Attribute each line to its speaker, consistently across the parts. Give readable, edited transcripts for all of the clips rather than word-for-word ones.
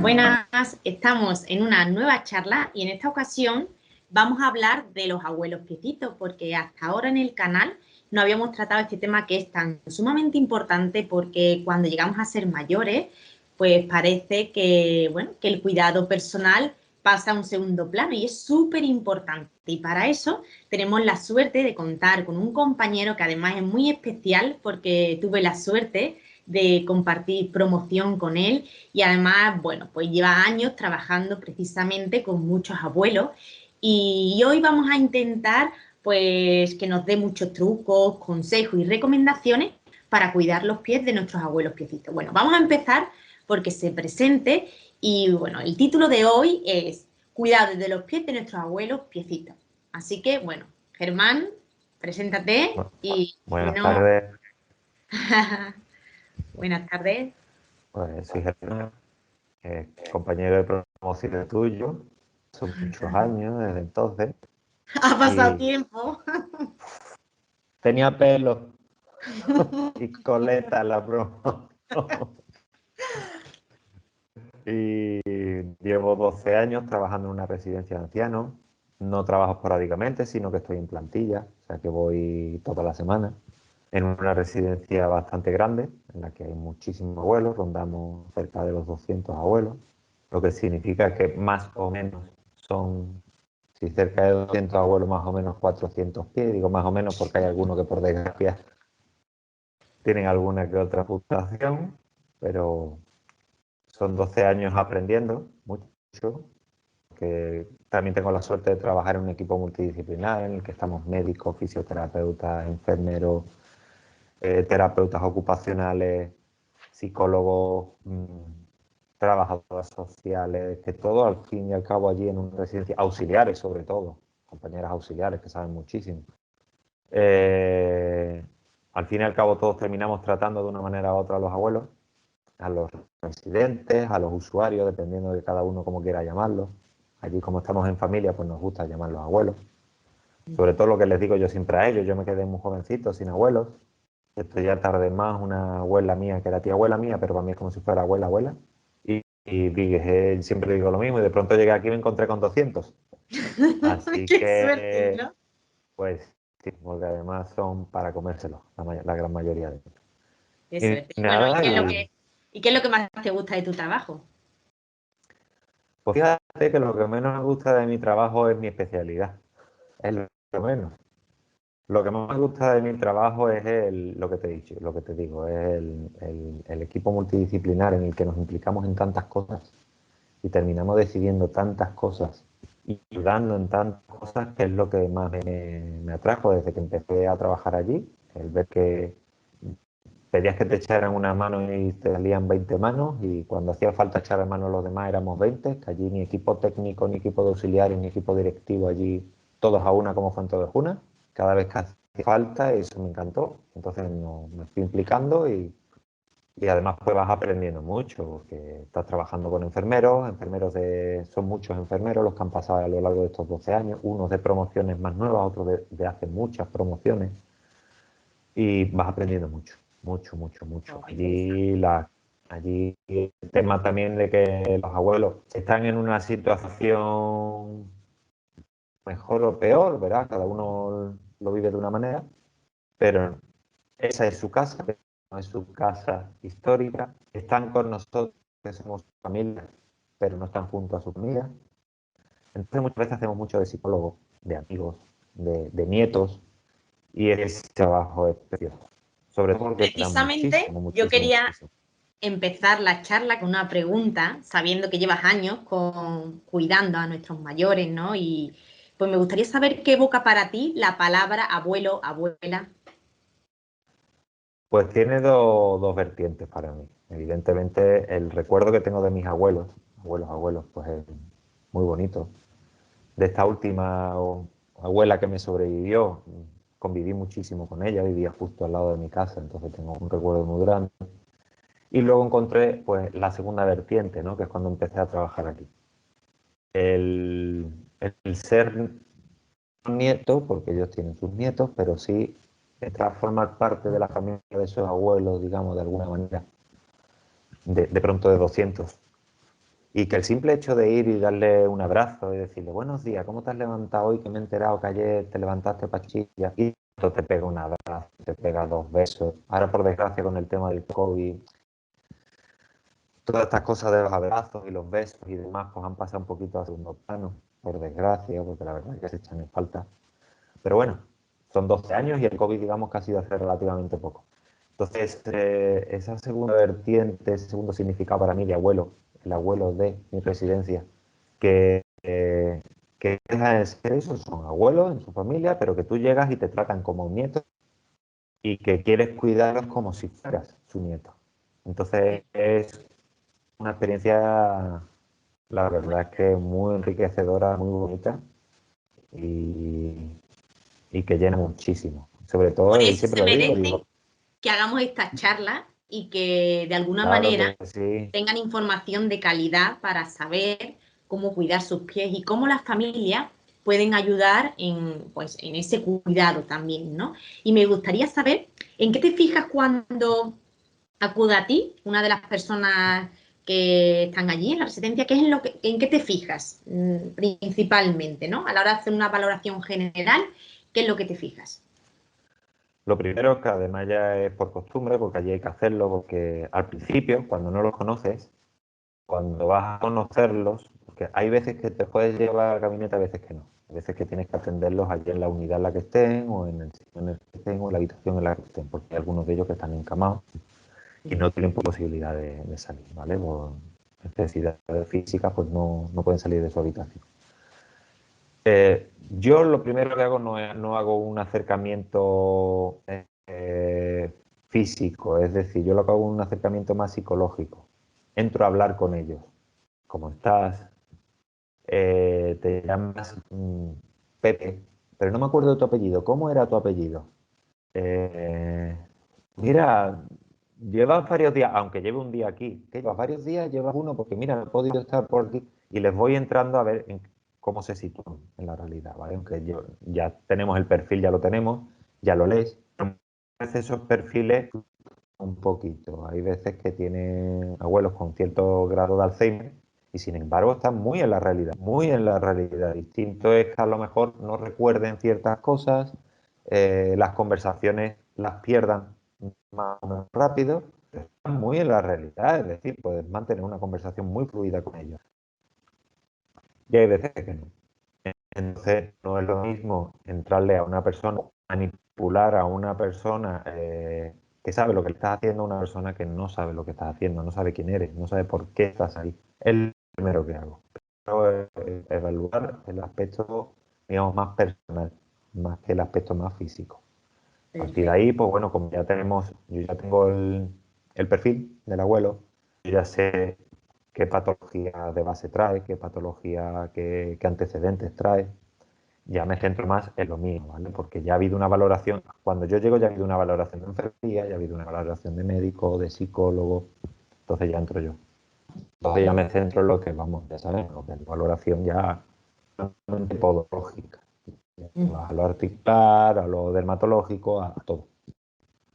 Speaker 1: Buenas, estamos en una nueva charla y en esta ocasión vamos a hablar de los abuelos piecitos, porque hasta ahora en el canal no habíamos tratado este tema que es tan sumamente importante, porque cuando llegamos a ser mayores, pues parece que, bueno, que el cuidado personal pasa a un segundo plano y es súper importante. Y para eso tenemos la suerte de contar con un compañero que además es muy especial, porque tuve la suerte de compartir promoción con él y además, bueno, pues lleva años trabajando precisamente con muchos abuelos y hoy vamos a intentar pues que nos dé muchos trucos, consejos y recomendaciones para cuidar los pies de nuestros abuelos piecitos. Bueno, vamos a empezar porque se presente y bueno, el título de hoy es Cuidado de los pies de nuestros abuelos piecitos. Así que, bueno, Germán, preséntate y si
Speaker 2: Buenas
Speaker 1: no...
Speaker 2: tardes,
Speaker 1: Buenas tardes.
Speaker 2: pues soy Germán, compañero de promoción tuyo, son muchos años desde entonces,
Speaker 1: Ha pasado
Speaker 2: y
Speaker 1: tiempo.
Speaker 2: tenía pelo y coleta en la promo. Y llevo 12 años trabajando en una residencia de ancianos. No trabajo esporádicamente, sino que estoy en plantilla, o sea que voy toda la semana. En una residencia bastante grande, en la que hay muchísimos abuelos, rondamos cerca de los 200 abuelos, lo que significa que más o menos son, si cerca de 200 abuelos, más o menos 400 pies. Digo más o menos porque hay algunos que por desgracia tienen alguna que otra fluctuación, pero son 12 años aprendiendo mucho, que también tengo la suerte de trabajar en un equipo multidisciplinar en el que estamos médicos, fisioterapeutas, enfermeros, terapeutas ocupacionales, psicólogos, trabajadoras sociales, que todo al fin y al cabo allí en una residencia, auxiliares sobre todo, compañeras auxiliares que saben muchísimo. Eh, Al fin y al cabo todos terminamos tratando de una manera u otra a los abuelos, a los residentes, a los usuarios, dependiendo de cada uno como quiera llamarlos. Allí como estamos en familia, pues nos gusta llamarlos abuelos. Sobre todo lo que les digo yo siempre a ellos, yo me quedé muy jovencito, sin abuelos. Esto ya tarde más, una abuela mía, que era tía abuela mía, pero para mí es como si fuera abuela, abuela. Y dije, siempre digo lo mismo, y de pronto llegué aquí y me encontré con 200. Así
Speaker 1: Qué suerte,
Speaker 2: que,
Speaker 1: ¿no?
Speaker 2: pues sí, porque además son para comérselo, la gran mayoría de ellos.
Speaker 1: Qué suerte.
Speaker 2: Y
Speaker 1: Y bueno,
Speaker 2: nada,
Speaker 1: ¿y qué es lo que más te gusta de tu trabajo?
Speaker 2: pues fíjate que lo que menos me gusta de mi trabajo es mi especialidad. Es lo menos. Lo que más me gusta de mi trabajo es lo que te he dicho, lo que te digo, es el equipo multidisciplinar en el que nos implicamos en tantas cosas y terminamos decidiendo tantas cosas y ayudando en tantas cosas, que es lo que más me atrajo desde que empecé a trabajar allí, el ver que pedías que te echaran una mano y te salían 20 manos, y cuando hacía falta echar a mano a los demás éramos 20, que allí ni equipo técnico, ni equipo de auxiliares, ni equipo directivo, allí todos a una como fuente de Juna. Cada vez que hacía falta, eso me encantó. Entonces me fui implicando y además pues vas aprendiendo mucho, porque estás trabajando con enfermeros, son muchos enfermeros los que han pasado a lo largo de estos 12 años, unos de promociones más nuevas, otros de hace muchas promociones, y vas aprendiendo mucho, mucho, mucho, mucho.
Speaker 1: Oh, qué interesante.
Speaker 2: Allí el tema también de que los abuelos están en una situación mejor o peor, ¿verdad? Cada uno lo vive de una manera, pero esa es su casa, no es su casa histórica. Están con nosotros, que somos familia, pero no están junto a su familia. Entonces muchas veces hacemos mucho de psicólogos, de amigos, de nietos, y ese trabajo es precioso. Sobre todo porque te dan
Speaker 1: Precisamente
Speaker 2: muchísimo,
Speaker 1: yo
Speaker 2: muchísimo,
Speaker 1: quería
Speaker 2: muchísimo.
Speaker 1: empezar la charla con una pregunta, sabiendo que llevas años cuidando a nuestros mayores, ¿no? Y pues me gustaría saber qué evoca para ti la palabra abuelo, abuela.
Speaker 2: Pues tiene dos vertientes para mí. Evidentemente, el recuerdo que tengo de mis abuelos, abuelos, pues es muy bonito. De esta última abuela que me sobrevivió, conviví muchísimo con ella, vivía justo al lado de mi casa, entonces tengo un recuerdo muy grande. Y luego encontré pues la segunda vertiente, ¿no? Que es cuando empecé a trabajar aquí. El, el ser nieto, porque ellos tienen sus nietos, pero sí entrar a formar parte de la familia de esos abuelos, digamos, de alguna manera, de pronto de 200. Y que el simple hecho de ir y darle un abrazo y decirle, buenos días, ¿cómo te has levantado hoy? Que me he enterado que ayer te levantaste pachilla. Y esto te pega un abrazo, te pega 2 besos. Ahora, por desgracia, con el tema del COVID, todas estas cosas de los abrazos y los besos y demás, pues han pasado un poquito a segundo plano, por desgracia, porque la verdad es que se echan en falta. Pero bueno, son 12 años y el COVID, digamos, que ha sido hace relativamente poco. Entonces, esa segunda vertiente, ese segundo significado para mí de abuelo, el abuelo de mi residencia, que deja de ser eso, son abuelos en su familia, pero que tú llegas y te tratan como un nieto y que quieres cuidarlos como si fueras su nieto. Entonces, es una experiencia, la verdad es que muy enriquecedora, muy bonita y, y que llena muchísimo. Sobre
Speaker 1: Por
Speaker 2: todo, y
Speaker 1: eso
Speaker 2: siempre
Speaker 1: se
Speaker 2: lo digo,
Speaker 1: merecen que hagamos estas charlas y que de alguna
Speaker 2: claro
Speaker 1: manera
Speaker 2: que sí,
Speaker 1: tengan información de calidad para saber cómo cuidar sus pies y cómo las familias pueden ayudar en, pues, en ese cuidado también, ¿no? Y me gustaría saber en qué te fijas cuando acude a ti una de las personas que están allí en la residencia, ¿qué es en qué te fijas principalmente, ¿no? A la hora de hacer una valoración general, ¿qué es lo que te fijas?
Speaker 2: lo primero que además ya es por costumbre, porque allí hay que hacerlo, porque al principio, cuando no los conoces, cuando vas a conocerlos, porque hay veces que te puedes llevar al gabinete, a veces que no. Hay veces que tienes que atenderlos allí en la unidad en la que estén, o en el sitio en el que estén, o en la habitación en la que estén, porque hay algunos de ellos que están encamados y no tienen posibilidad de salir, ¿vale? Por necesidades físicas, pues no pueden salir de su habitación. Yo lo primero que hago no hago un acercamiento físico, es decir, yo lo que hago es un acercamiento más psicológico. Entro a hablar con ellos. ¿Cómo estás? Te llamas Pepe, pero no me acuerdo de tu apellido. ¿Cómo era tu apellido? Eh, mira, llevas varios días, aunque lleve un día aquí, ¿qué llevas varios días? Llevas uno, porque mira, no he podido estar por aquí y les voy entrando a ver cómo se sitúan en la realidad, ¿vale? Aunque ya tenemos el perfil, ya lo tenemos, ya lo lees. A veces esos perfiles un poquito. Hay veces que tienen abuelos con cierto grado de Alzheimer y sin embargo están muy en la realidad, muy en la realidad. Distinto es que a lo mejor no recuerden ciertas cosas, las conversaciones las pierdan más o menos rápido, pero están muy en la realidad, es decir, puedes mantener una conversación muy fluida con ellos. Y hay veces que no. Entonces, no es lo mismo entrarle a una persona, manipular a una persona que sabe lo que le estás haciendo a una persona que no sabe lo que estás haciendo, no sabe quién eres, no sabe por qué estás ahí. Es lo primero que hago. Pero, evaluar el aspecto, digamos, más personal, más que el aspecto más físico. A partir de
Speaker 1: Perfecto.
Speaker 2: ahí, pues bueno, como ya tenemos, yo ya tengo el perfil del abuelo, yo ya sé qué patología de base trae, qué patología, qué antecedentes trae, ya me centro más en lo mío, ¿vale? Porque ya ha habido una valoración, cuando yo llego ya ha habido una valoración de enfermería, ya ha habido una valoración de médico, de psicólogo, entonces ya entro yo. Entonces ya me centro en lo que, vamos, ya sabes, lo que es valoración ya podológica,
Speaker 1: Ujú,
Speaker 2: a lo articular, a lo dermatológico, a todo.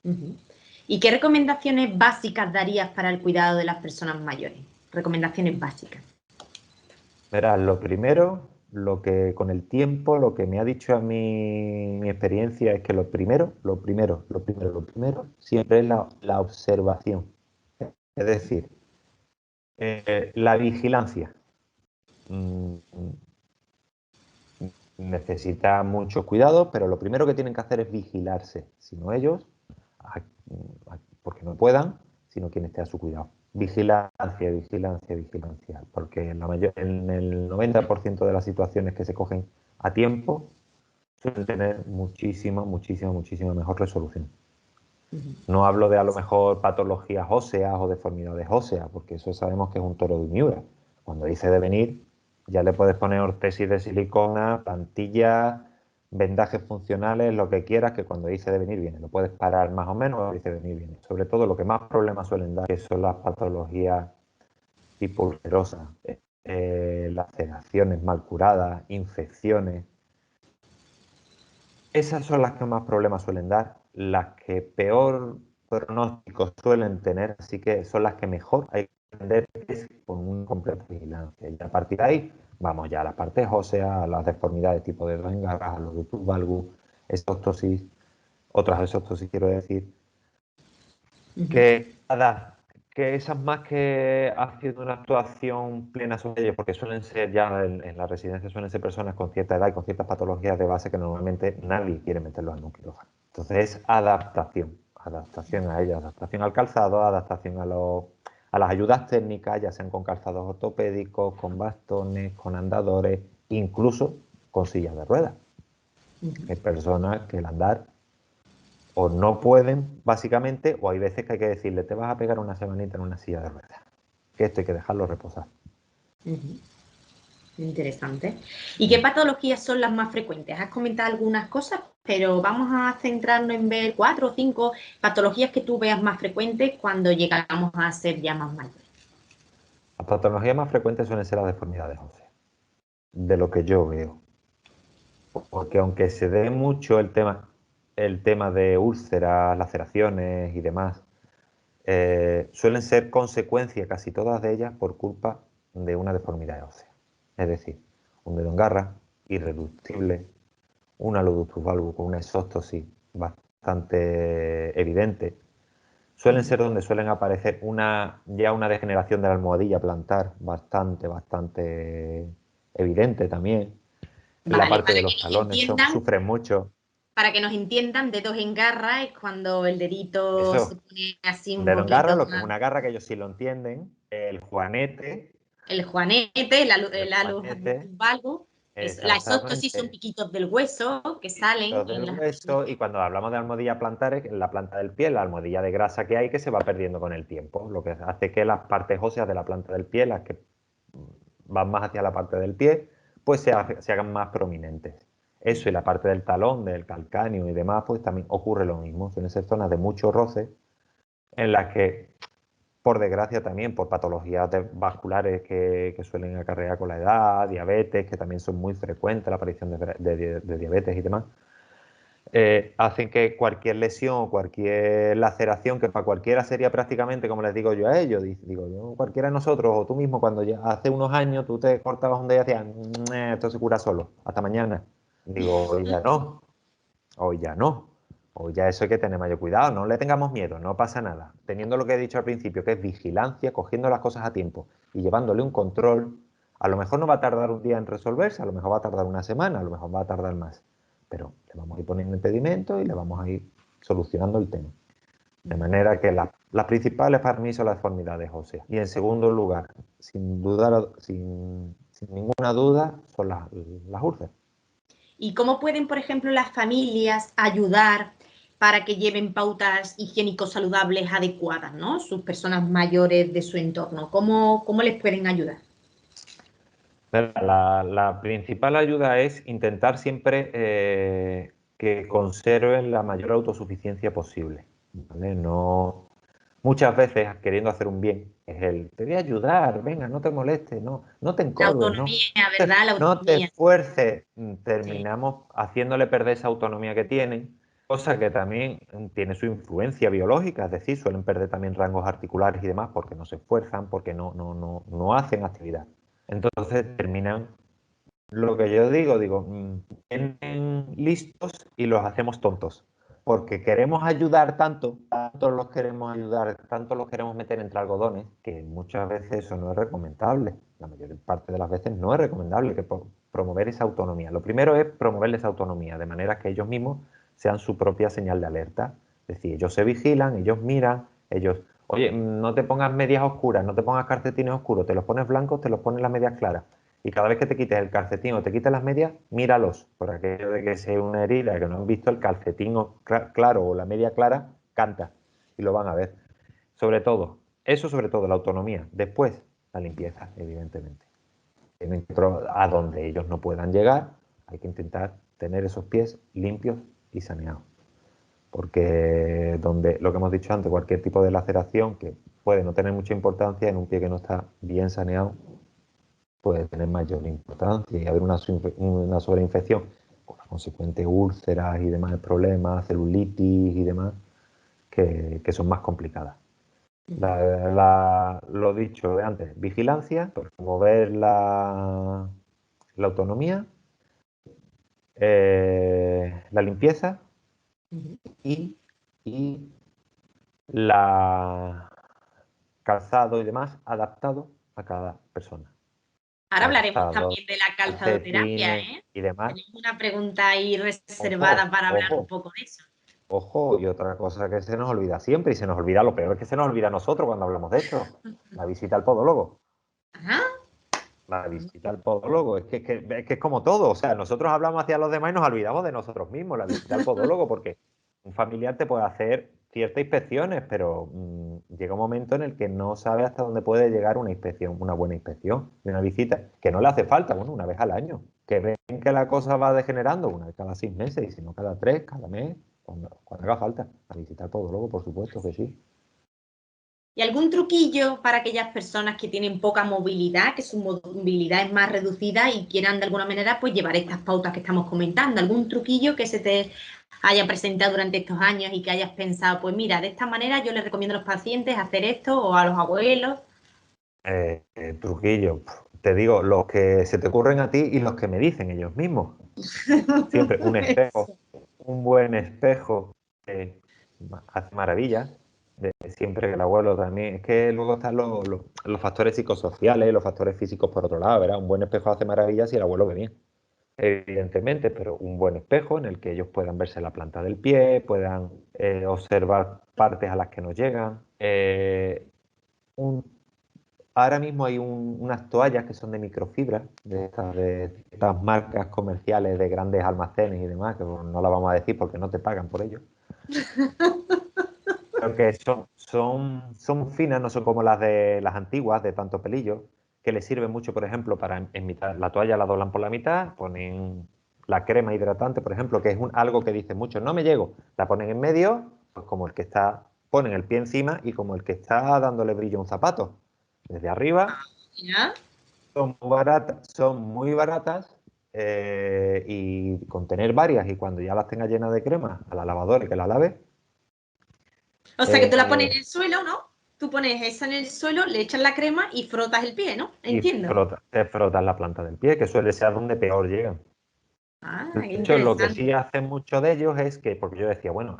Speaker 1: ujú. ¿Y qué recomendaciones básicas darías para el cuidado de las personas mayores? Recomendaciones básicas.
Speaker 2: Verás, lo primero, lo que con el tiempo, lo que me ha dicho a mí mi experiencia es que lo primero siempre es la observación. Es decir, la vigilancia. Mm, necesita mucho cuidado, pero lo primero que tienen que hacer es vigilarse, si no ellos, porque no puedan, sino quien esté a su cuidado. Vigilancia, vigilancia, vigilancia, porque en el 90% de las situaciones que se cogen a tiempo suelen tener muchísima, muchísima, muchísima mejor resolución.
Speaker 1: Ujú,
Speaker 2: No hablo de a lo mejor patologías óseas o deformidades óseas, porque eso sabemos que es un toro de Miura. Cuando dice de venir, ya le puedes poner ortesis de silicona, plantillas, vendajes funcionales, lo que quieras, que cuando dice de venir viene. Lo puedes parar más o menos, cuando dice de venir viene. Sobre todo lo que más problemas suelen dar, que son las patologías tipo ulcerosas, laceraciones mal curadas, infecciones. Esas son las que más problemas suelen dar, las que peor pronóstico suelen tener, así que son las que mejor hay es con una completa vigilancia. Y a partir de ahí, vamos ya a las partes óseas, a las deformidades tipo de dedos en garras, a los ductus valgus, exostosis, otras exostosis quiero decir, que esas más que haciendo una actuación plena sobre ellos, porque suelen ser ya en la residencia, suelen ser personas con cierta edad y con ciertas patologías de base que normalmente nadie quiere meterlos en un quirófano. Entonces es adaptación a ellos, adaptación al calzado, adaptación a las ayudas técnicas, ya sean con calzados ortopédicos, con bastones, con andadores, incluso con sillas de ruedas. Hay personas que el andar o no pueden, básicamente, o hay veces que hay que decirle, te vas a pegar una semanita en una silla de ruedas, que esto hay que dejarlo reposar.
Speaker 1: Interesante. ¿Y qué patologías son las más frecuentes? Has comentado algunas cosas, pero vamos a centrarnos en ver 4 o 5 patologías que tú veas más frecuentes cuando llegamos a ser ya más mayores.
Speaker 2: Las patologías más frecuentes suelen ser las deformidades óseas, de lo que yo veo. Porque aunque se dé mucho el tema de úlceras, laceraciones y demás, suelen ser consecuencia casi todas de ellas por culpa de una deformidad ósea. Es decir, un dedo en garra, irreductible, un aloductus valgus con una exóstosis bastante evidente. Suelen ser donde suelen aparecer ya una degeneración de la almohadilla plantar bastante evidente también. En la
Speaker 1: Vale,
Speaker 2: parte
Speaker 1: para
Speaker 2: de
Speaker 1: que
Speaker 2: los
Speaker 1: nos
Speaker 2: talones
Speaker 1: entiendan,
Speaker 2: sufren mucho.
Speaker 1: para que nos entiendan, dedos en garra es cuando el dedito se
Speaker 2: Eso,
Speaker 1: pone así
Speaker 2: un
Speaker 1: un
Speaker 2: dedo en garra,
Speaker 1: poquito
Speaker 2: lo que es
Speaker 1: más.
Speaker 2: una garra que ellos sí lo entienden. El juanete,
Speaker 1: El juanete,
Speaker 2: el
Speaker 1: los
Speaker 2: juanete,
Speaker 1: valgus, la exóstosis son
Speaker 2: exactamente.
Speaker 1: piquitos del hueso que salen
Speaker 2: Piquitos del
Speaker 1: en las
Speaker 2: hueso, y
Speaker 1: rodillas.
Speaker 2: cuando hablamos de almohadilla plantar es en la planta del pie, la almohadilla de grasa que hay que se va perdiendo con el tiempo, lo que hace que las partes óseas de la planta del pie, las que van más hacia la parte del pie, pues se hagan más prominentes. Eso y la parte del talón, del calcáneo y demás, pues también ocurre lo mismo. Suelen ser zonas de mucho roce en las que, por desgracia también, por patologías vasculares que suelen acarrear con la edad, diabetes, que también son muy frecuentes, la aparición de diabetes y demás, hacen que cualquier lesión o cualquier laceración, que para cualquiera sería prácticamente, como les digo yo a ellos, digo yo, cualquiera de nosotros, o tú mismo, cuando ya hace unos años tú te cortabas un dedo y decías, esto se cura solo, hasta mañana. Digo, hoy ya no, hoy ya no. Hoy ya eso hay que tener mayor cuidado, no le tengamos miedo, no pasa nada. Teniendo lo que he dicho al principio, que es vigilancia, cogiendo las cosas a tiempo y llevándole un control, a lo mejor no va a tardar un día en resolverse, a lo mejor va a tardar una semana, a lo mejor va a tardar más. Pero le vamos a ir poniendo impedimentos y le vamos a ir solucionando el tema. De manera que las principales para mí son las deformidades óseas. Y en segundo lugar, sin ninguna duda, son las úlceras.
Speaker 1: ¿Y cómo pueden, por ejemplo, las familias ayudar para que lleven pautas higiénicos saludables adecuadas, ¿no? Sus personas mayores de su entorno. ¿Cómo les pueden ayudar?
Speaker 2: La principal ayuda es intentar siempre que conserven la mayor autosuficiencia posible, ¿vale? No, muchas veces queriendo hacer un bien, te voy a ayudar, venga, no te molestes, no te
Speaker 1: La
Speaker 2: encorves,
Speaker 1: autonomía, ¿verdad? La
Speaker 2: no te
Speaker 1: autonomía.
Speaker 2: esfuerces.
Speaker 1: Sí.
Speaker 2: Terminamos haciéndole perder esa autonomía que tienen, cosa que también tiene su influencia biológica, es decir, suelen perder también rangos articulares y demás porque no se esfuerzan, porque no hacen actividad. Entonces terminan, lo que yo digo, vienen listos y los hacemos tontos. Porque queremos ayudar tanto los queremos ayudar, tanto los queremos meter entre algodones, que muchas veces eso no es recomendable. La mayor parte de las veces no es recomendable que promover esa autonomía. Lo primero es promoverles autonomía, de manera que ellos mismos sean su propia señal de alerta. Es decir, ellos se vigilan, ellos miran, ellos, oye, no te pongas medias oscuras, no te pongas calcetines oscuros, te los pones blancos, te los pones las medias claras. Y cada vez que te quites el calcetín o te quites las medias, míralos, por aquello de que sea una herida, que no han visto el calcetín claro o la media clara, canta y lo van a ver. Sobre todo, eso sobre todo, la autonomía. Después, la limpieza, evidentemente. A donde ellos no puedan llegar, hay que intentar tener esos pies limpios y saneados. Porque lo que hemos dicho antes, cualquier tipo de laceración que puede no tener mucha importancia en un pie que no está bien saneado, puede tener mayor importancia y haber una sobreinfección con las consecuentes úlceras y demás problemas, celulitis y demás, que son más complicadas. Lo dicho de antes, vigilancia, pues promover la autonomía, la limpieza y, y la calzado y demás adaptado a cada persona.
Speaker 1: Ahora hablaremos
Speaker 2: Calzado,
Speaker 1: también de la calzadoterapia,
Speaker 2: calcetines
Speaker 1: ¿eh?
Speaker 2: y demás.
Speaker 1: Tenemos una pregunta ahí
Speaker 2: Ojo,
Speaker 1: reservada para hablar un
Speaker 2: ojo,
Speaker 1: poco de eso.
Speaker 2: ojo, y otra cosa que se nos olvida siempre, y se nos olvida, lo peor es que se nos olvida a nosotros cuando hablamos de esto, la visita al podólogo.
Speaker 1: Ajá.
Speaker 2: La visita al podólogo, es que es como todo, o sea, nosotros hablamos hacia los demás y nos olvidamos de nosotros mismos, la visita al podólogo, porque un familiar te puede hacer ciertas inspecciones, pero llega un momento en el que no sabe hasta dónde puede llegar una inspección, una buena inspección de una visita, que no le hace falta, bueno, una vez al año, que ven que la cosa va degenerando una vez cada 6 meses, y si no cada 3, cada mes, cuando haga falta, la visita al podólogo, por supuesto que sí.
Speaker 1: ¿Y algún truquillo para aquellas personas que tienen poca movilidad, que su movilidad es más reducida y quieran de alguna manera pues llevar estas pautas que estamos comentando? ¿Algún truquillo que se te haya presentado durante estos años y que hayas pensado, pues mira, de esta manera yo les recomiendo a los pacientes hacer esto o a los abuelos?
Speaker 2: Trujillo, te digo, los que se te ocurren a ti y los que me dicen ellos mismos. Siempre un espejo, un buen espejo hace maravillas. Siempre que el abuelo también. Es que luego están los factores psicosociales, los factores físicos por otro lado, ¿verdad? Un buen espejo hace maravillas y el abuelo ve bien, evidentemente, pero un buen espejo en el que ellos puedan verse la planta del pie, puedan observar partes a las que no llegan. Un Ahora mismo hay unas toallas que son de microfibra, de estas marcas comerciales de grandes almacenes y demás, que bueno, no la vamos a decir porque no te pagan por ello. Pero que son finas, no son como las de las antiguas, de tanto pelillo, que les sirve mucho, por ejemplo, para en mitad, la toalla la doblan por la mitad, ponen la crema hidratante, por ejemplo, que es algo que dicen muchos, no me llego, la ponen en medio, pues como el que está, ponen el pie encima y como el que está dándole brillo a un zapato. Desde arriba
Speaker 1: ¿Ya?
Speaker 2: son muy baratas, y con tener varias y cuando ya las tengas llenas de crema a la lavadora y que la lave,
Speaker 1: O sea que tú la pones
Speaker 2: eh,
Speaker 1: en el suelo, ¿no? Tú pones esa en el suelo, le echas la crema y frotas el pie, ¿no?
Speaker 2: y
Speaker 1: Entiendo.
Speaker 2: te frotas la planta del pie, que suele ser donde peor llegan.
Speaker 1: Ah,
Speaker 2: De
Speaker 1: qué
Speaker 2: hecho, lo que
Speaker 1: interesante.
Speaker 2: sí hacen muchos de ellos es que, porque yo decía, bueno,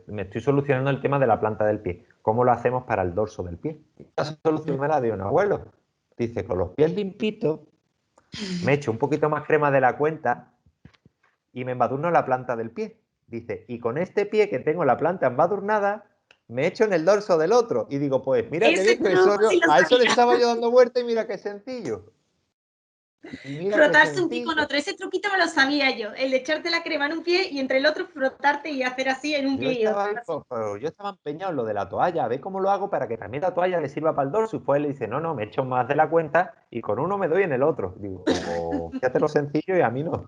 Speaker 2: me estoy solucionando el tema de la planta del pie. ¿Cómo lo hacemos para el dorso del pie? La solución me la dio un abuelo. Dice, con los pies limpitos, me echo un poquito más crema de la cuenta y me embadurno la planta del pie. Dice, y con este pie que tengo la planta embadurnada, me echo en el dorso del otro. Y digo, pues mira qué
Speaker 1: Ese
Speaker 2: bien, que
Speaker 1: truco sí lo
Speaker 2: a eso le
Speaker 1: sabía.
Speaker 2: estaba yo dando vuelta y mira qué sencillo. Y mira qué
Speaker 1: Frotarse un pie con
Speaker 2: sencillo.
Speaker 1: otro. Ese truquito me lo sabía yo. El de echarte la crema en un pie y entre el otro frotarte y hacer así en un
Speaker 2: Yo
Speaker 1: pie y
Speaker 2: estaba
Speaker 1: otro.
Speaker 2: ahí, pero yo estaba empeñado en lo de la toalla, a ver cómo lo hago para que también la toalla le sirva para el dorso. Y pues él le dice, no, no, me echo más de la cuenta y con uno me doy en el otro. Digo, pues, fíjate lo sencillo y a mí no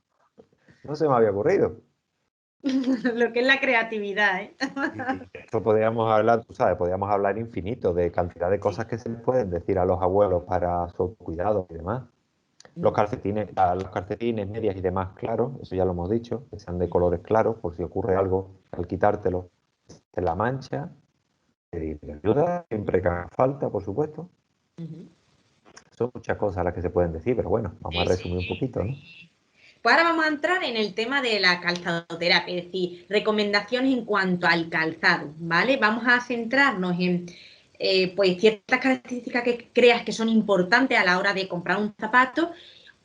Speaker 2: se me había ocurrido.
Speaker 1: Lo que es la creatividad, ¿eh?
Speaker 2: Y esto podríamos hablar, tú sabes, podríamos hablar infinito de cantidad de
Speaker 1: Sí.
Speaker 2: cosas que se les pueden decir a los abuelos para su cuidado y demás. Los calcetines, medias y demás claros, eso ya lo hemos dicho, que sean de colores claros, por si ocurre algo al quitártelo, se la mancha, pedir ayuda, siempre que haga falta, por supuesto. Son muchas cosas las que se pueden decir, pero bueno, vamos a
Speaker 1: Sí,
Speaker 2: resumir un
Speaker 1: sí.
Speaker 2: poquito, ¿no?
Speaker 1: Pues ahora vamos a entrar en el tema de la calzadoterapia, es decir, recomendaciones en cuanto al calzado, ¿vale? Vamos a centrarnos en pues ciertas características que creas que son importantes a la hora de comprar un zapato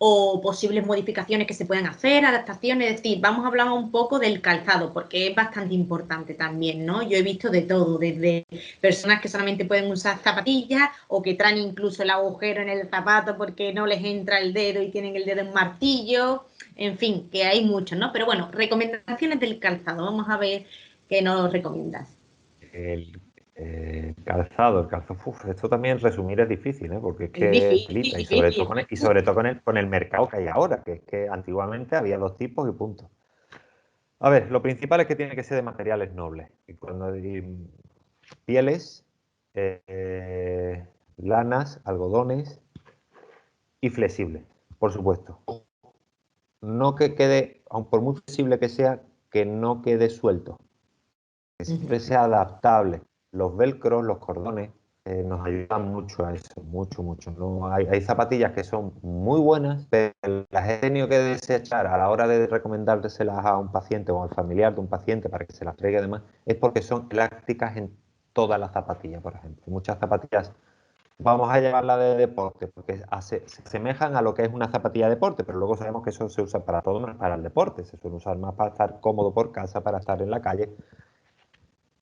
Speaker 1: o posibles modificaciones que se puedan hacer, adaptaciones, es decir, vamos a hablar un poco del calzado porque es bastante importante también, ¿no? Yo he visto de todo, desde personas que solamente pueden usar zapatillas o que traen incluso el agujero en el zapato porque no les entra el dedo y tienen el dedo en martillo, en fin, que hay muchos, ¿no? Pero bueno, recomendaciones del calzado. Vamos a ver qué nos recomiendas.
Speaker 2: El calzado, esto también resumir es difícil, ¿eh? Porque es
Speaker 1: Es
Speaker 2: que es
Speaker 1: difícil,
Speaker 2: telita, y sobre todo
Speaker 1: difícil.
Speaker 2: con el mercado que hay ahora, que es que antiguamente había dos tipos y punto. A ver, lo principal es que tiene que ser de materiales nobles. Y cuando pieles, lanas, algodones y flexibles, por supuesto. No que quede, aun por muy flexible que sea, que no quede suelto, que siempre sea adaptable. Los velcros, los cordones, nos ayuda mucho a eso, mucho, mucho. ¿No? Hay zapatillas que son muy buenas, pero las he tenido que desechar a la hora de recomendárselas a un paciente o al familiar de un paciente para que se las traiga y demás, es porque son elásticas en todas las zapatillas, por ejemplo. Muchas zapatillas, vamos a llevarla de deporte, porque se asemejan a lo que es una zapatilla de deporte, pero luego sabemos que eso se usa para todo menos para el deporte. Se suele usar más para estar cómodo por casa, para estar en la calle.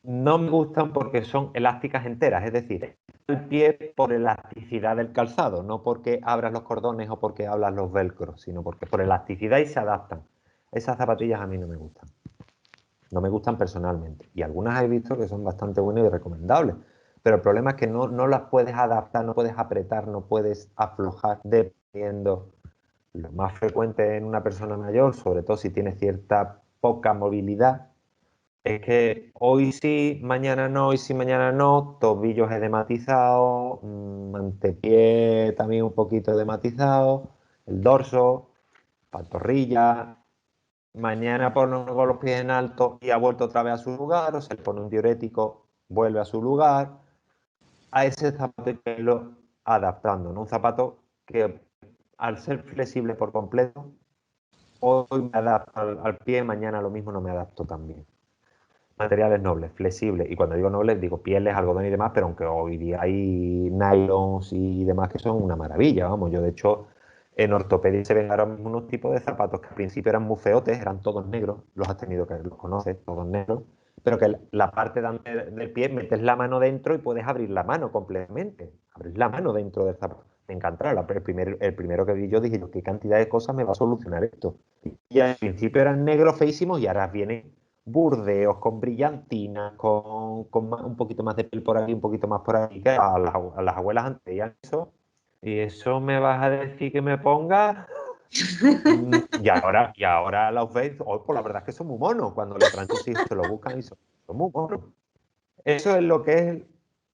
Speaker 2: No me gustan porque son elásticas enteras, es decir, el pie por elasticidad del calzado, no porque abras los cordones o porque abras los velcros, sino porque por elasticidad y se adaptan. Esas zapatillas a mí no me gustan. No me gustan personalmente. Y algunas he visto que son bastante buenas y recomendables. Pero el problema es que no las puedes adaptar, no puedes apretar, no puedes aflojar dependiendo. Lo más frecuente en una persona mayor, sobre todo si tiene cierta poca movilidad, es que hoy sí, mañana no, hoy sí, mañana no, tobillos edematizados, antepié también un poquito edematizado, el dorso, pantorrilla, mañana pone con los pies en alto y ha vuelto otra vez a su lugar, o se le pone un diurético, vuelve a su lugar. A ese zapato hay que irlo adaptando, ¿no? Un zapato que al ser flexible por completo, hoy me adapto al pie, mañana lo mismo no me adapto también. Materiales nobles, flexibles, y cuando digo nobles digo pieles, algodón y demás, pero aunque hoy día hay nylons y demás que son una maravilla, vamos, yo de hecho en ortopedia se ven ahora mismo unos tipos de zapatos que al principio eran muy feotes, eran todos negros, los has tenido que, los conoces, todos negros, pero que la parte del pie metes la mano dentro y puedes abrir la mano completamente, abrir la mano dentro del zapato. Me encantaron, el primero que vi yo dije, ¿qué cantidad de cosas me va a solucionar esto? Y al principio eran negros feísimos y ahora vienen burdeos, con brillantinas, con un poquito más de piel por aquí, un poquito más por aquí, que a las abuelas antes veían eso. Y eso me vas a decir que me ponga. Y ahora los veis, oh, pues la verdad es que son muy monos. Cuando le traen sus hijos, se lo buscan y son muy monos. Eso es lo que es el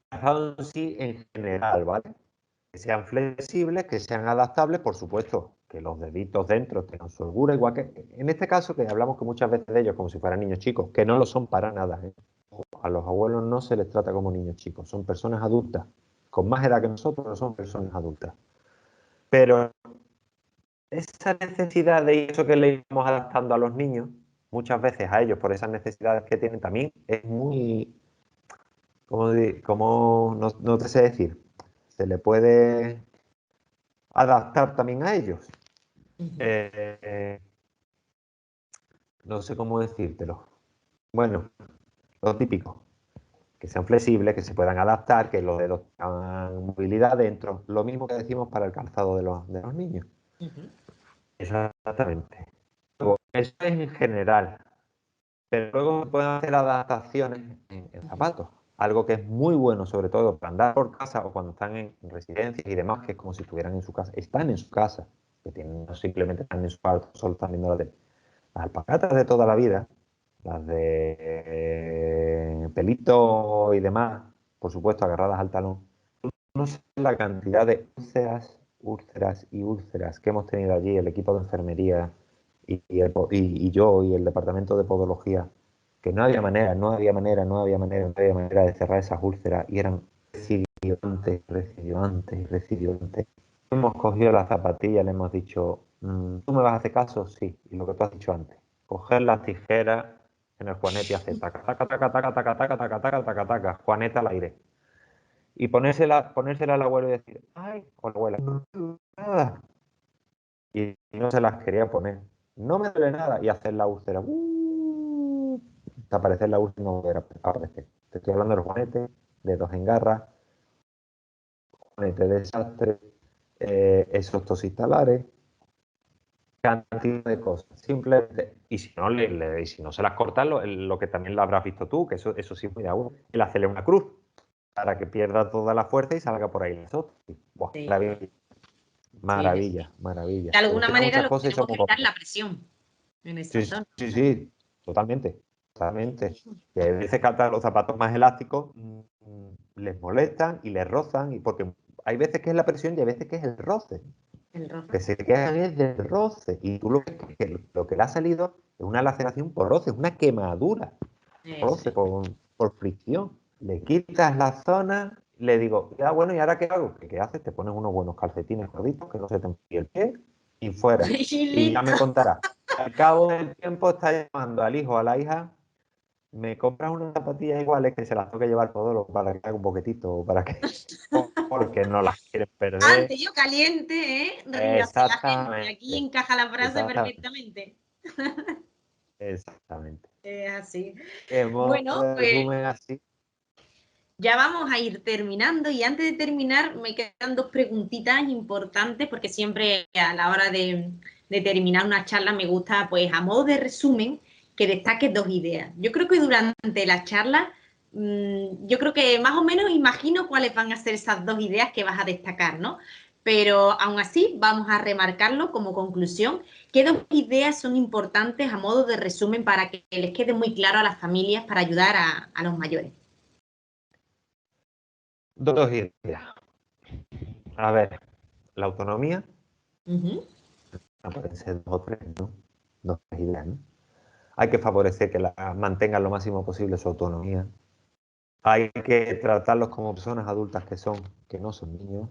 Speaker 2: calzado en sí en general, ¿vale? Que sean flexibles, que sean adaptables, por supuesto, que los deditos dentro tengan su holgura, igual que en este caso que hablamos que muchas veces de ellos como si fueran niños chicos, que no lo son para nada, ¿eh? A los abuelos no se les trata como niños chicos, son personas adultas, con más edad que nosotros, pero son personas adultas. Pero esa necesidad de eso que le íbamos adaptando a los niños, muchas veces a ellos por esas necesidades que tienen también, es muy, como no te sé decir, se le puede adaptar también a ellos. Eh, no sé cómo decírtelo. Bueno, lo típico, que sean flexibles, que se puedan adaptar, que los dedos tengan movilidad dentro. Lo mismo que decimos para el calzado de los niños. Exactamente. Luego, eso es en general, pero luego se pueden hacer adaptaciones en zapatos. Algo que es muy bueno, sobre todo para andar por casa o cuando están en residencias y demás, que es como si estuvieran en su casa. Están en su casa, que tienen, no simplemente están en su cuarto, solo están viendo la tele. Las alpacatas de toda la vida, las de pelito y demás, por supuesto, agarradas al talón. No sé la cantidad de úlceras y úlceras que hemos tenido allí, el equipo de enfermería y yo y el departamento de podología, que no había manera, no había manera, no había manera, no había manera de cerrar esas úlceras y eran recidivantes, recidivantes, recidivantes. Hemos cogido la zapatilla, le hemos dicho, ¿tú me vas a hacer caso? Sí, y lo que tú has dicho antes, coger las tijeras en el juanete y hacer taca, taca, taca, taca, taca, taca, taca, taca, taca, taca, juaneta al aire. Y ponérsela al abuelo y decir, ay, o la abuela, no me duele nada. Y no se las quería poner. No me duele nada. Y hacer la úlcera. Hasta aparecer la última volver a aparecer. Te estoy hablando de los juanetes, dedos en garra, juanetes de desastre, esos tosistalares, cantidad de cosas. Simplemente, y si no, y si no se las cortan, lo que también lo habrás visto tú, que eso sí es muy de agua, el hacerle una cruz para que pierda toda la fuerza y salga por ahí las otras. Buah,
Speaker 1: Sí,
Speaker 2: maravilla,
Speaker 1: sí,
Speaker 2: maravilla, maravilla.
Speaker 1: de alguna
Speaker 2: Soluciona
Speaker 1: manera
Speaker 2: muchas
Speaker 1: lo que
Speaker 2: cosas y
Speaker 1: tenemos
Speaker 2: son
Speaker 1: que
Speaker 2: muy
Speaker 1: evitar
Speaker 2: cómodas.
Speaker 1: la presión en esa
Speaker 2: Sí,
Speaker 1: zona.
Speaker 2: sí, sí, totalmente, totalmente. Y hay veces que hasta los zapatos más elásticos les molestan y les rozan, y porque hay veces que es la presión y hay veces que es el roce.
Speaker 1: El roce.
Speaker 2: Que se quejan es del roce. Y tú lo que le ha salido es una laceración por roce, es una quemadura.
Speaker 1: Eso
Speaker 2: Roce
Speaker 1: es.
Speaker 2: por fricción. Le quitas la zona le digo, ya bueno, ¿y ahora qué hago? ¿Qué haces? Te pones unos buenos calcetines gorditos, que no se te enfríe el pie, y fuera.
Speaker 1: Y
Speaker 2: Y ya
Speaker 1: listo.
Speaker 2: me contará. Al cabo del tiempo está llamando al hijo o a la hija, me compras unas zapatillas iguales que se las tengo que llevar todo para que haga un boquetito, para que, porque no las quieres perder.
Speaker 1: Antes yo caliente, ¿eh? Ríase la gente. Aquí
Speaker 2: Exactamente,
Speaker 1: encaja la frase
Speaker 2: exactamente,
Speaker 1: perfectamente.
Speaker 2: exactamente.
Speaker 1: Es así.
Speaker 2: En modo
Speaker 1: Bueno,
Speaker 2: de
Speaker 1: pues
Speaker 2: resumen así.
Speaker 1: ya vamos a ir terminando y antes de terminar me quedan dos preguntitas importantes porque siempre a la hora de terminar una charla me gusta, pues a modo de resumen, que destaques dos ideas. Yo creo que durante la charla, yo creo que más o menos imagino cuáles van a ser esas dos ideas que vas a destacar, ¿no? Pero aún así vamos a remarcarlo como conclusión. ¿Qué dos ideas son importantes a modo de resumen para que les quede muy claro a las familias para ayudar a los mayores?
Speaker 2: Dos ideas. A ver, la autonomía,
Speaker 1: Ujú.
Speaker 2: pueden ser dos o tres, ¿no? Dos o tres ideas, ¿no? Hay que favorecer que mantengan lo máximo posible su autonomía. Hay que tratarlos como personas adultas que no son niños.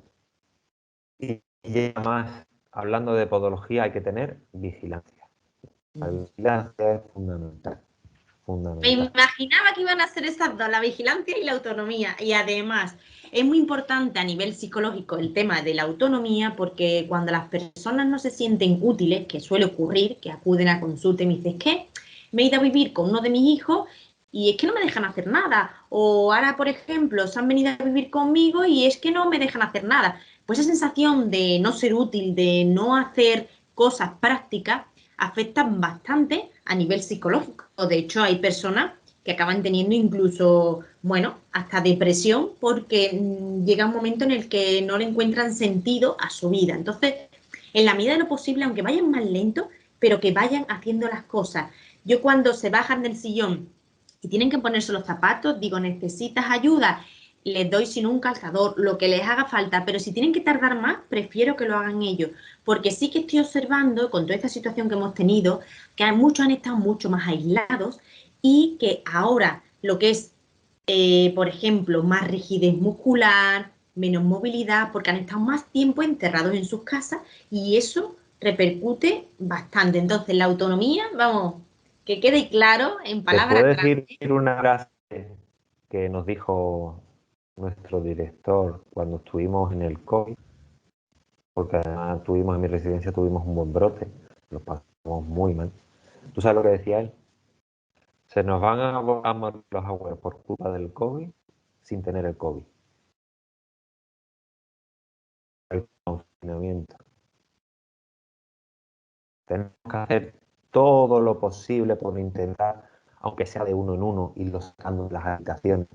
Speaker 2: Y además, hablando de podología, hay que tener vigilancia. La vigilancia es fundamental,
Speaker 1: Me
Speaker 2: fundamental.
Speaker 1: imaginaba que iban a ser esas dos, la vigilancia y la autonomía. Y además, es muy importante a nivel psicológico el tema de la autonomía porque cuando las personas no se sienten útiles, que suele ocurrir, que acuden a consulta y me dicen, es que me he ido a vivir con uno de mis hijos y es que no me dejan hacer nada. O ahora, por ejemplo, se han venido a vivir conmigo y es que no me dejan hacer nada. Pues esa sensación de no ser útil, de no hacer cosas prácticas, afectan bastante a nivel psicológico. De hecho, hay personas que acaban teniendo incluso, bueno, hasta depresión porque llega un momento en el que no le encuentran sentido a su vida. Entonces, en la medida de lo posible, aunque vayan más lento, pero que vayan haciendo las cosas. Yo cuando se bajan del sillón y tienen que ponerse los zapatos, digo, necesitas ayuda, les doy sin un calzador, lo que les haga falta, pero si tienen que tardar más, prefiero que lo hagan ellos, porque sí que estoy observando con toda esta situación que hemos tenido, que muchos han estado mucho más aislados y que ahora lo que es, por ejemplo, más rigidez muscular, menos movilidad, porque han estado más tiempo encerrados en sus casas y eso repercute bastante. Entonces, la autonomía, vamos, que quede claro en
Speaker 2: ¿Te
Speaker 1: palabras
Speaker 2: puedo decir
Speaker 1: grandes.
Speaker 2: una frase que nos dijo nuestro director cuando estuvimos en el COVID? Porque además tuvimos en mi residencia tuvimos un buen brote, lo pasamos muy mal. ¿Tú sabes lo que decía él? Se nos van a morir los abuelos por culpa del COVID sin tener el COVID. El confinamiento. Tenemos que hacer todo lo posible por intentar, aunque sea de uno en uno, irlo sacando de las habitaciones.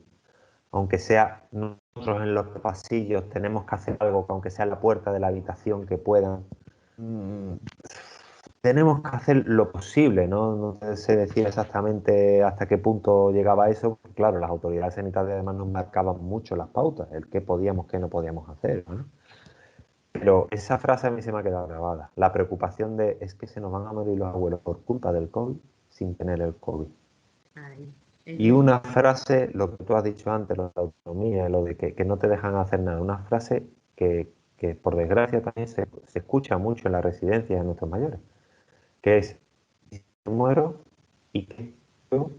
Speaker 2: Aunque sea nosotros en los pasillos, tenemos que hacer algo, que aunque sea en la puerta de la habitación, que puedan. Tenemos que hacer lo posible, ¿no? No sé decir exactamente hasta qué punto llegaba eso. Claro, las autoridades sanitarias además nos marcaban mucho las pautas, el qué podíamos, qué no podíamos hacer, ¿no? Pero esa frase a mí se me ha quedado grabada. La preocupación de es que se nos van a morir los abuelos por culpa del COVID sin tener el COVID.
Speaker 1: Ay, es
Speaker 2: Y
Speaker 1: verdad.
Speaker 2: una frase, lo que tú has dicho antes, lo de la autonomía, lo de que no te dejan hacer nada, una frase que por desgracia también se escucha mucho en las residencias de nuestros mayores, que es, si yo muero y que yo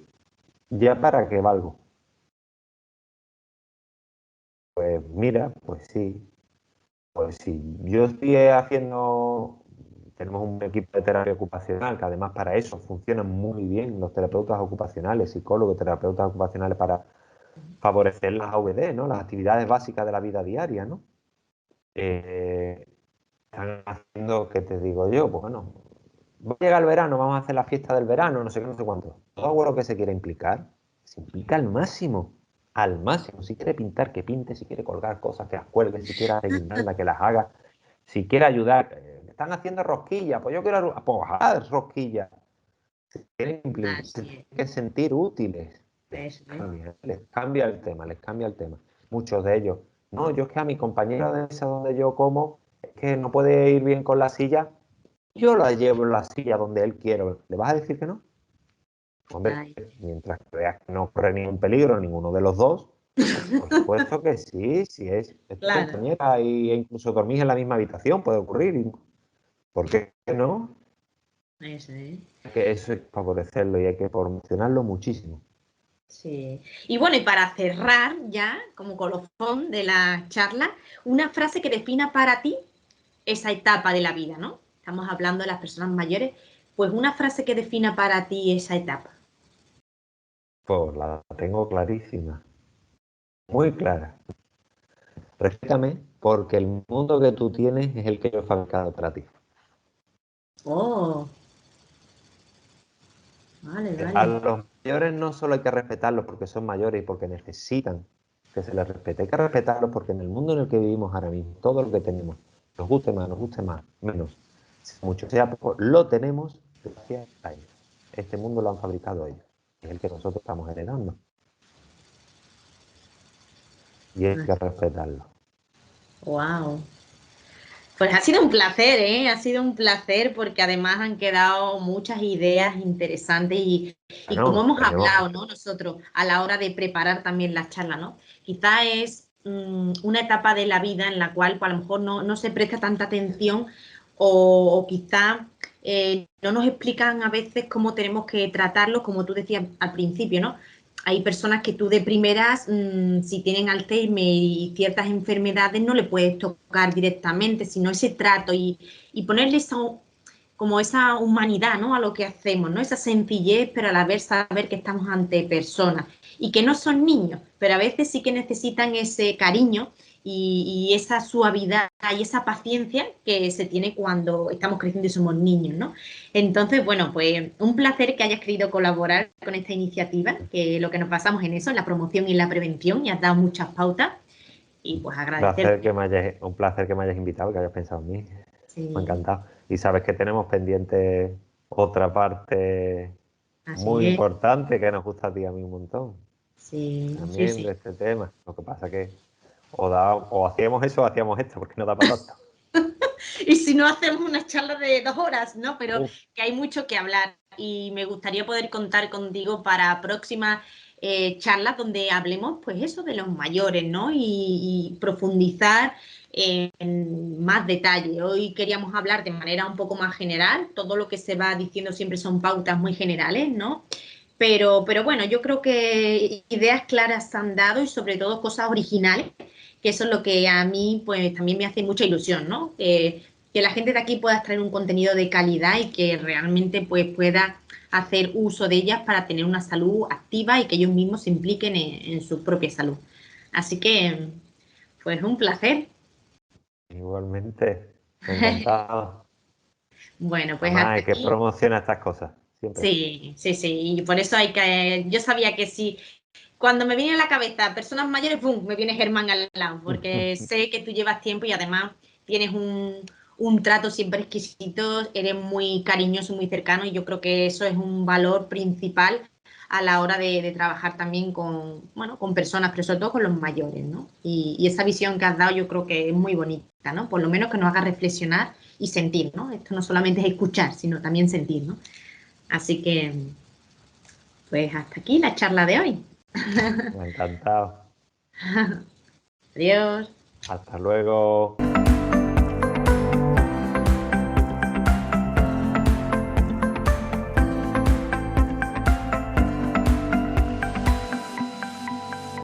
Speaker 2: ya para qué valgo. Pues mira, pues sí, yo estoy haciendo, tenemos un equipo de terapia ocupacional que además para eso funcionan muy bien los terapeutas ocupacionales, psicólogos, terapeutas ocupacionales para favorecer las AVD, ¿no? Las actividades básicas de la vida diaria, ¿no? Eh, Están haciendo, ¿qué te digo yo? Pues bueno, va a llegar el verano, vamos a hacer la fiesta del verano, no sé qué, no sé cuánto. Todo abuelo que se quiere implicar, se implica al máximo. Al máximo. Si quiere pintar, que pinte. Si quiere colgar cosas, que las cuelgue. Si quiere hacer guirnalda, que las haga. Si quiere ayudar, están haciendo rosquillas, pues yo quiero pues haz rosquillas. Se quieren implicar, se
Speaker 1: Así
Speaker 2: tienen que sentir útiles.
Speaker 1: es.
Speaker 2: Les cambia el tema, les cambia el tema. Muchos de ellos, no, yo es que a mi compañera de mesa donde yo como, es que no puede ir bien con la silla, yo la llevo en la silla donde él quiere. ¿Le vas a decir que no? Hombre,
Speaker 1: Ay,
Speaker 2: mientras veas que no corre ningún peligro ninguno de los dos, Por supuesto que sí, si es tu
Speaker 1: Claro,
Speaker 2: compañera e incluso dormís en la misma habitación, puede ocurrir. ¿Por qué no?
Speaker 1: eso es.
Speaker 2: Que eso hay que favorecerlo y hay que promocionarlo muchísimo.
Speaker 1: Sí. Y bueno, y para cerrar ya, como colofón de la charla, una frase que defina para ti esa etapa de la vida, ¿no? Estamos hablando de las personas mayores, pues una frase que defina para ti esa etapa.
Speaker 2: Pues la tengo clarísima, muy clara. Respétame porque el mundo que tú tienes es el que yo he fabricado para ti.
Speaker 1: Oh, vale,
Speaker 2: A
Speaker 1: vale.
Speaker 2: los mayores no solo hay que respetarlos porque son mayores y porque necesitan que se les respete, hay que respetarlos porque en el mundo en el que vivimos ahora mismo, todo lo que tenemos, nos guste más, menos, sea mucho, sea poco, lo tenemos gracias a ellos. Este mundo lo han fabricado ellos, es el que nosotros estamos heredando y hay que respetarlo.
Speaker 1: Wow. Pues ha sido un placer, ¿eh? Ha sido un placer porque además han quedado muchas ideas interesantes y como
Speaker 2: Bueno,
Speaker 1: hemos
Speaker 2: tenemos,
Speaker 1: hablado, ¿no? Nosotros a la hora de preparar también la charla, ¿no? Quizá es una etapa de la vida en la cual pues, a lo mejor no se presta tanta atención o quizá no nos explican a veces cómo tenemos que tratarlo, como tú decías al principio, ¿no? Hay personas que tú de primeras, si tienen Alzheimer y ciertas enfermedades, no le puedes tocar directamente, sino ese trato y ponerle como esa humanidad, ¿no? A lo que hacemos, ¿no? Esa sencillez, pero a la vez saber que estamos ante personas y que no son niños, pero a veces sí que necesitan ese cariño y esa suavidad y esa paciencia que se tiene cuando estamos creciendo y somos niños, ¿no? Entonces, bueno, pues un placer que hayas querido colaborar con esta iniciativa, que lo que nos basamos en eso, en la promoción y en la prevención, y has dado muchas pautas, y pues agradecerte.
Speaker 2: un placer que me hayas invitado, que hayas pensado en mí, me ha
Speaker 1: Sí,
Speaker 2: encantado. Y sabes que tenemos pendiente otra parte
Speaker 1: así
Speaker 2: muy
Speaker 1: es.
Speaker 2: importante que nos gusta a ti y a mí un montón.
Speaker 1: Sí, sí,
Speaker 2: También
Speaker 1: sí.
Speaker 2: de este tema. Lo que pasa que o hacíamos eso o hacíamos esto, porque no da para tanto.
Speaker 1: Y si no hacemos una charla de 2 horas, ¿no? Pero
Speaker 2: Uf,
Speaker 1: que hay mucho que hablar y me gustaría poder contar contigo para próximas charlas donde hablemos, pues eso, de los mayores, ¿no? Y profundizar en más detalle. Hoy queríamos hablar de manera un poco más general, todo lo que se va diciendo siempre son pautas muy generales, ¿no? Pero bueno, yo creo que ideas claras se han dado y sobre todo cosas originales, que eso es lo que a mí pues también me hace mucha ilusión, ¿no? Que la gente de aquí pueda extraer un contenido de calidad y que realmente pues pueda hacer uso de ellas para tener una salud activa y que ellos mismos se impliquen en su propia salud. Así que, pues un placer.
Speaker 2: igualmente, me ha encantado.
Speaker 1: Bueno, pues
Speaker 2: Además,
Speaker 1: hasta
Speaker 2: hay que
Speaker 1: aquí.
Speaker 2: promocionar estas cosas, siempre.
Speaker 1: Sí, sí, sí. Y por eso hay que. Yo sabía que sí. Cuando me viene a la cabeza personas mayores, ¡pum! Me viene Germán al lado, porque sé que tú llevas tiempo y además tienes un trato siempre exquisito, eres muy cariñoso, muy cercano y yo creo que eso es un valor principal a la hora de trabajar también con, bueno, con personas, pero sobre todo con los mayores, ¿no? Y esa visión que has dado yo creo que es muy bonita, ¿no? Por lo menos que nos haga reflexionar y sentir, ¿no? Esto no solamente es escuchar, sino también sentir, ¿no? Así que, pues hasta aquí la charla de hoy.
Speaker 2: Me ha encantado.
Speaker 1: Adiós.
Speaker 2: Hasta luego.